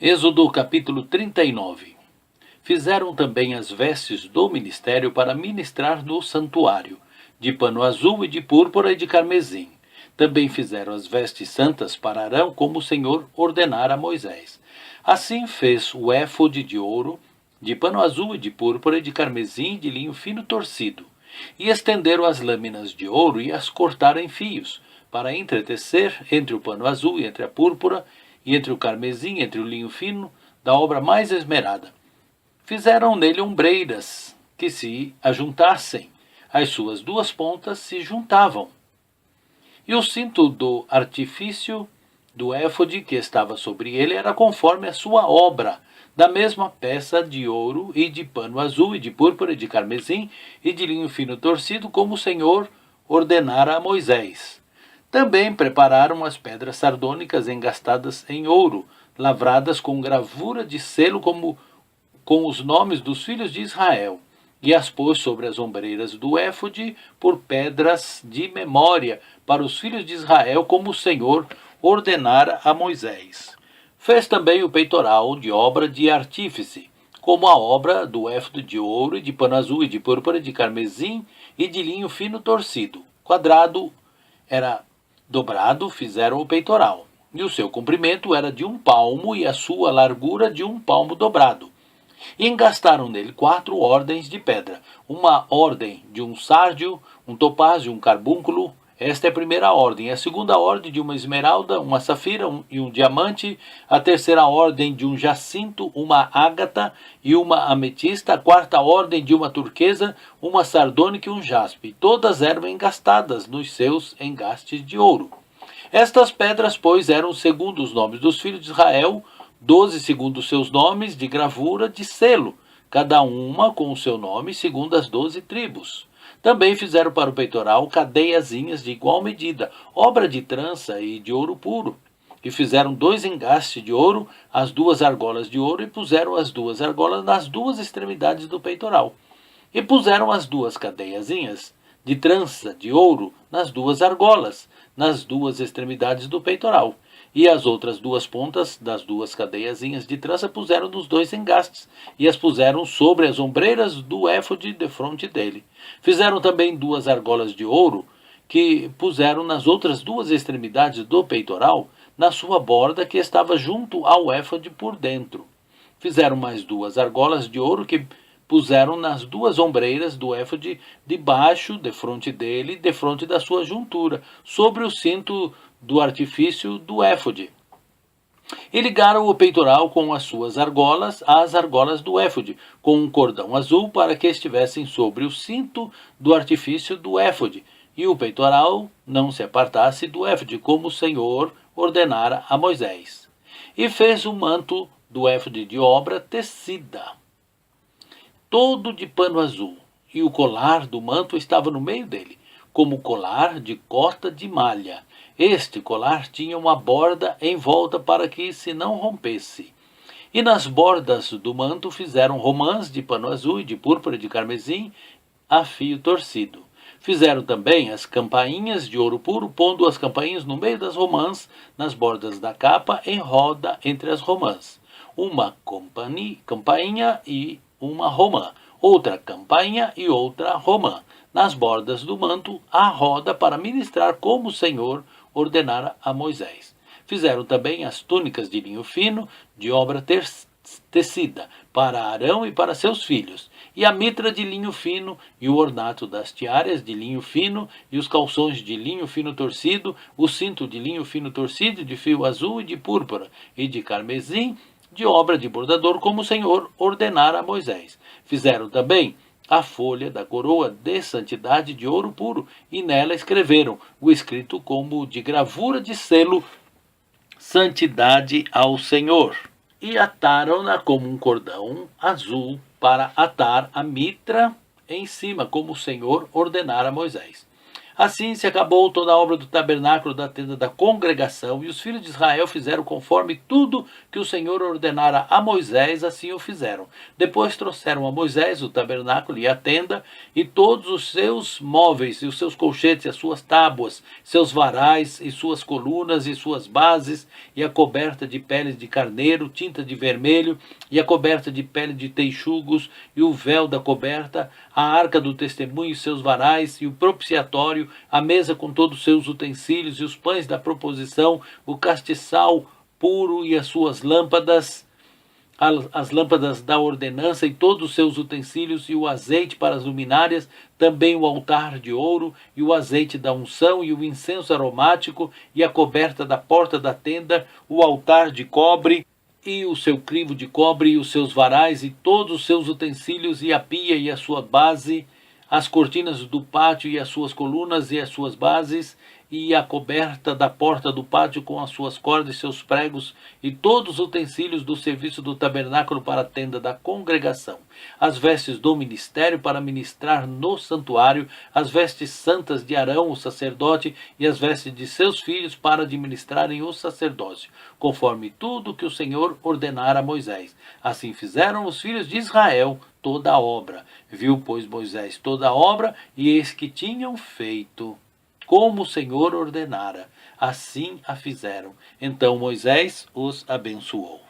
Êxodo capítulo 39. Fizeram também as vestes do ministério para ministrar no santuário, de pano azul e de púrpura e de carmesim. Também fizeram as vestes santas para Arão, como o Senhor ordenara a Moisés. Assim fez o éfode de ouro, de pano azul e de púrpura e de carmesim e de linho fino torcido. E estenderam as lâminas de ouro e as cortaram em fios, para entretecer entre o pano azul e entre a púrpura, e entre o carmesim, entre o linho fino, da obra mais esmerada. Fizeram nele ombreiras, que se ajuntassem, as suas duas pontas se juntavam. E o cinto do artifício do éfode que estava sobre ele era conforme a sua obra, da mesma peça de ouro e de pano azul e de púrpura e de carmesim e de linho fino torcido, como o Senhor ordenara a Moisés. Também prepararam as pedras sardônicas engastadas em ouro, lavradas com gravura de selo como com os nomes dos filhos de Israel, e as pôs sobre as ombreiras do éfode por pedras de memória para os filhos de Israel, como o Senhor ordenara a Moisés. Fez também o peitoral de obra de artífice, como a obra do éfode de ouro e de pano azul e de púrpura e de carmesim e de linho fino torcido. Quadrado era dobrado, fizeram o peitoral, e o seu comprimento era de 1 palmo e a sua largura de 1 palmo dobrado. E engastaram nele 4 ordens de pedra, uma ordem de um sárdio, um topázio, um carbúnculo. Esta é a primeira ordem. A segunda ordem de uma esmeralda, uma safira e um diamante. A terceira ordem de um jacinto, uma ágata e uma ametista. A quarta ordem de uma turquesa, uma sardônica e um jaspe. Todas eram engastadas nos seus engastes de ouro. Estas pedras, pois, eram segundo os nomes dos filhos de Israel, 12 segundo os seus nomes, de gravura de selo, cada uma com o seu nome segundo as 12 tribos. Também fizeram para o peitoral cadeiazinhas de igual medida, obra de trança e de ouro puro. E fizeram 2 engastes de ouro, as 2 argolas de ouro, e puseram as 2 argolas nas 2 extremidades do peitoral. E puseram as 2 cadeiazinhas de trança de ouro nas 2 argolas, nas 2 extremidades do peitoral. E as outras 2 pontas das 2 cadeiazinhas de trança puseram nos 2 engastes, e as puseram sobre as ombreiras do éfode defronte dele. Fizeram também 2 argolas de ouro, que puseram nas outras 2 extremidades do peitoral, na sua borda que estava junto ao éfode por dentro. Fizeram mais 2 argolas de ouro, que puseram nas 2 ombreiras do éfode debaixo, defronte dele, defronte da sua juntura, sobre o cinto do artifício do éfode. E ligaram o peitoral com as suas argolas às argolas do éfode, com um cordão azul para que estivessem sobre o cinto do artifício do éfode, e o peitoral não se apartasse do éfode, como o Senhor ordenara a Moisés. E fez o manto do éfode de obra tecida, todo de pano azul, e o colar do manto estava no meio dele, como colar de cota de malha. Este colar tinha uma borda em volta para que se não rompesse. E nas bordas do manto fizeram romãs de pano azul e de púrpura e de carmesim a fio torcido. Fizeram também as campainhas de ouro puro, pondo as campainhas no meio das romãs, nas bordas da capa, em roda entre as romãs. Uma campainha e uma romã, outra campainha e outra romã, nas bordas do manto, a roda para ministrar como o Senhor ordenara a Moisés. Fizeram também as túnicas de linho fino, de obra tecida, para Arão e para seus filhos, e a mitra de linho fino, e o ornato das tiaras de linho fino, e os calções de linho fino torcido, o cinto de linho fino torcido, de fio azul e de púrpura, e de carmesim, de obra de bordador, como o Senhor ordenara a Moisés. Fizeram também a folha da coroa de santidade de ouro puro, e nela escreveram o escrito como de gravura de selo, santidade ao Senhor. E ataram-na como um cordão azul para atar a mitra em cima, como o Senhor ordenara a Moisés. Assim se acabou toda a obra do tabernáculo da tenda da congregação, e os filhos de Israel fizeram conforme tudo que o Senhor ordenara a Moisés, assim o fizeram. Depois trouxeram a Moisés o tabernáculo e a tenda, e todos os seus móveis, e os seus colchetes, e as suas tábuas, seus varais, e suas colunas, e suas bases, e a coberta de peles de carneiro, tinta de vermelho, e a coberta de pele de teixugos, e o véu da coberta, a arca do testemunho e seus varais, e o propiciatório, a mesa com todos os seus utensílios, e os pães da proposição, o castiçal puro e as suas lâmpadas, as lâmpadas da ordenança e todos os seus utensílios, e o azeite para as luminárias, também o altar de ouro, e o azeite da unção, e o incenso aromático, e a coberta da porta da tenda, o altar de cobre, e o seu crivo de cobre, e os seus varais, e todos os seus utensílios, e a pia e a sua base, as cortinas do pátio e as suas colunas e as suas bases, e a coberta da porta do pátio com as suas cordas e seus pregos, e todos os utensílios do serviço do tabernáculo para a tenda da congregação, as vestes do ministério para ministrar no santuário, as vestes santas de Arão, o sacerdote, e as vestes de seus filhos para administrarem o sacerdócio, conforme tudo que o Senhor ordenara a Moisés. Assim fizeram os filhos de Israel toda a obra. Viu, pois, Moisés toda a obra, e eis que tinham feito como o Senhor ordenara. Assim a fizeram. Então Moisés os abençoou.